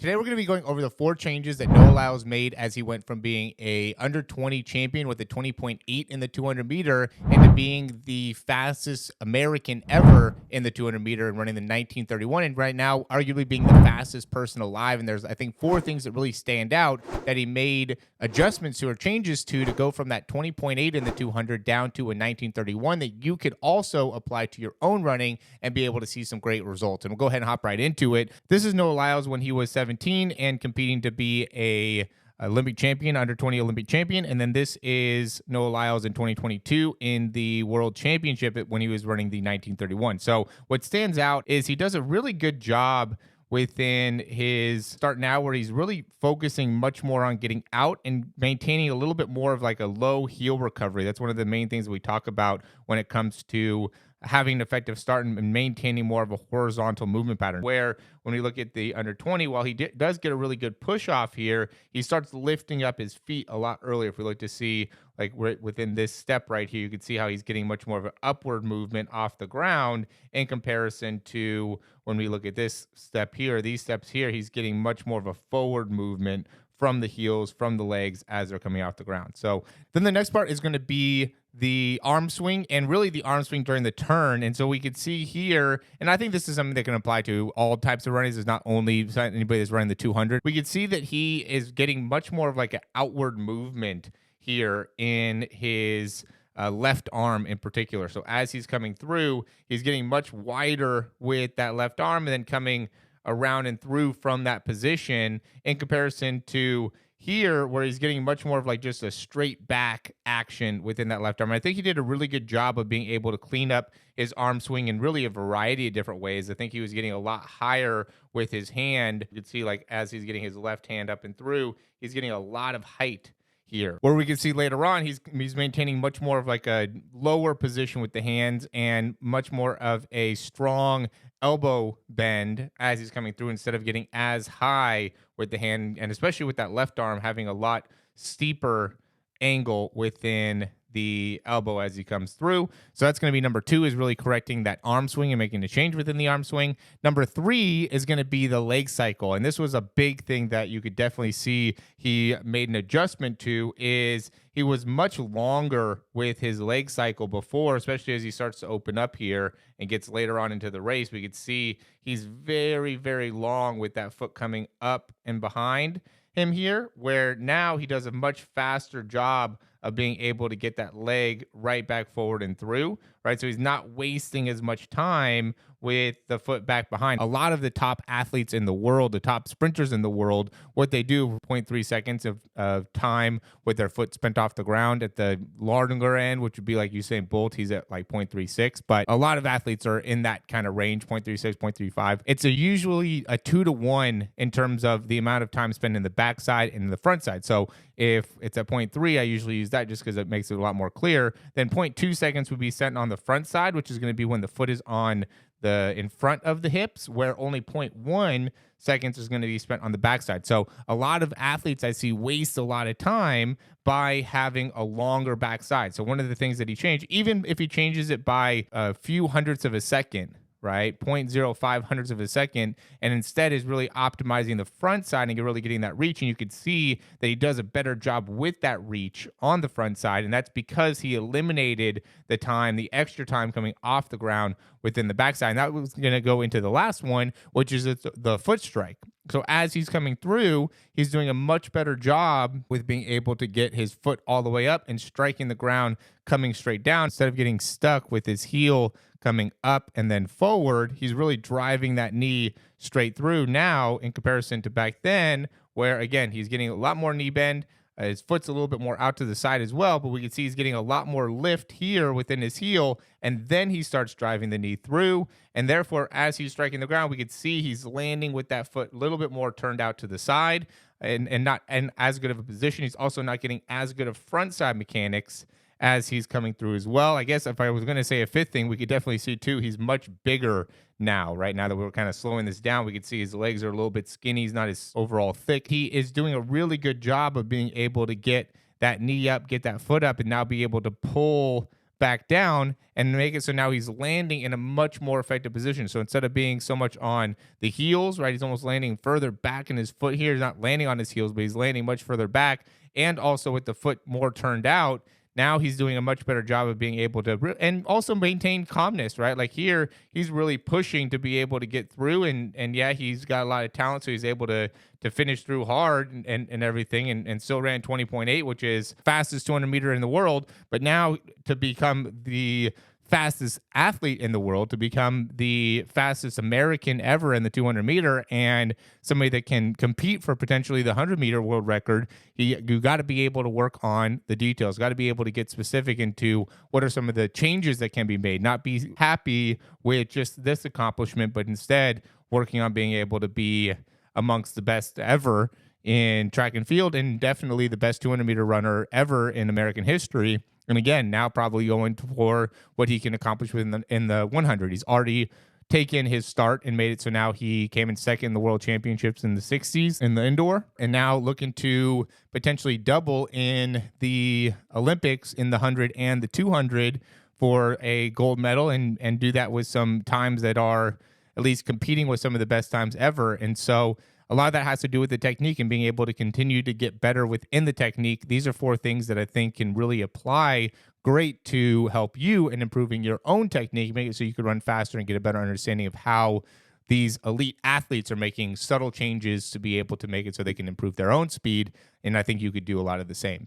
Today we're going to be going over the 4 changes that Noah Lyles made as he went from being a under 20 champion with a 20.8 in the 200 meter into being the fastest American ever in the 200 meter and running the 1931, and right now arguably being the fastest person alive. And there's, I think, 4 things that really stand out that he made adjustments to or changes to go from that 20.8 in the 200 down to a 1931 that you could also apply to your own running and be able to see some great results. And we'll go ahead and hop right into it. This is Noah Lyles when he was 17 and competing to be a Olympic champion, under 20 Olympic champion. And then this is Noah Lyles in 2022 in the World Championship when he was running the 1931. So what stands out is he does a really good job within his start now, where he's really focusing much more on getting out and maintaining a little bit more of like a low heel recovery. That's one of the main things we talk about when it comes to having an effective start and maintaining more of a horizontal movement pattern, where when we look at the under 20, while he does get a really good push off here, he starts lifting up his feet a lot earlier. If we look to see, like, within this step right here, you can see how he's getting much more of an upward movement off the ground in comparison to when we look at this step here, these steps here, he's getting much more of a forward movement from the heels, from the legs as they're coming off the ground. So then the next part is going to be the arm swing, and really the arm swing during the turn. And so we could see here, and I think this is something that can apply to all types of runners. It's not only anybody that's running the 200. We could see that he is getting much more of like an outward movement here in his left arm in particular. So as he's coming through, he's getting much wider with that left arm and then coming around and through from that position, in comparison to here, where he's getting much more of like just a straight back action within that left arm. I think he did a really good job of being able to clean up his arm swing in really a variety of different ways. I think he was getting a lot higher with his hand. You can see, like, as he's getting his left hand up and through, he's getting a lot of height here, where we can see later on he's maintaining much more of like a lower position with the hands and much more of a strong elbow bend as he's coming through, instead of getting as high with the hand, and especially with that left arm having a lot steeper angle within the elbow as he comes through. So that's going to be number 2, is really correcting that arm swing and making a change within the arm swing. Number 3 is going to be the leg cycle. And this was a big thing that you could definitely see he made an adjustment to, is he was much longer with his leg cycle before, especially as he starts to open up here and gets later on into the race. We could see he's very, very long with that foot coming up and behind him here, where now he does a much faster job of being able to get that leg right back forward and through, right? So he's not wasting as much time with the foot back behind. A lot of the top athletes in the world, the top sprinters in the world, what they do, 0.3 seconds of time with their foot spent off the ground at the longer end, which would be like Usain Bolt. He's at like 0.36, but a lot of athletes are in that kind of range, 0.36, 0.35. It's usually a 2-to-1 in terms of the amount of time spent in the backside and the front side. So if it's at 0.3, I usually use that just because it makes it a lot more clear. Then 0.2 seconds would be spent on the front side, which is going to be when the foot is on the in front of the hips, where only 0.1 seconds is going to be spent on the backside. So a lot of athletes I see waste a lot of time by having a longer backside. So one of the things that he changed, even if he changes it by a few hundredths of a second, right, 0.05 hundredths of a second, and instead is really optimizing the front side and you're really getting that reach, and you could see that he does a better job with that reach on the front side, and that's because he eliminated the extra time coming off the ground within the backside. And that was going to go into the last one, which is the foot strike. So as he's coming through, he's doing a much better job with being able to get his foot all the way up and striking the ground coming straight down, instead of getting stuck with his heel coming up and then forward. He's really driving that knee straight through now, in comparison to back then, where again, he's getting a lot more knee bend. His foot's a little bit more out to the side as well, but we can see he's getting a lot more lift here within his heel, and then he starts driving the knee through, and therefore, as he's striking the ground, we could see he's landing with that foot a little bit more turned out to the side, and not in as good of a position. He's also not getting as good of front side mechanics as he's coming through as well. I guess if I was going to say a 5th thing, we could definitely see too, he's much bigger now, right? Now that we're kind of slowing this down, we can see his legs are a little bit skinny. He's not as overall thick. He is doing a really good job of being able to get that knee up, get that foot up, and now be able to pull back down and make it so now he's landing in a much more effective position. So instead of being so much on the heels, right, he's almost landing further back in his foot here. He's not landing on his heels, but he's landing much further back, and also with the foot more turned out. Now he's doing a much better job of being able to and also maintain calmness, right? Like here, he's really pushing to be able to get through, and yeah, he's got a lot of talent, so he's able to finish through hard and everything, and still ran 20.8, which is fastest 200 meter in the world. But now to become the fastest athlete in the world, to become the fastest American ever in the 200 meter, and somebody that can compete for potentially the 100-meter world record, you got to be able to work on the details, got to be able to get specific into what are some of the changes that can be made, not be happy with just this accomplishment, but instead working on being able to be amongst the best ever in track and field, and definitely the best 200-meter runner ever in American history. And again, now probably going for what he can accomplish in the 100. He's already taken his start and made it so now he came in second in the world championships in the 60s in the indoor, and now looking to potentially double in the Olympics in the 100 and the 200 for a gold medal, and do that with some times that are at least competing with some of the best times ever. And so a lot of that has to do with the technique and being able to continue to get better within the technique. These are 4 things that I think can really apply great to help you in improving your own technique, make it so you can run faster and get a better understanding of how these elite athletes are making subtle changes to be able to make it so they can improve their own speed. And I think you could do a lot of the same.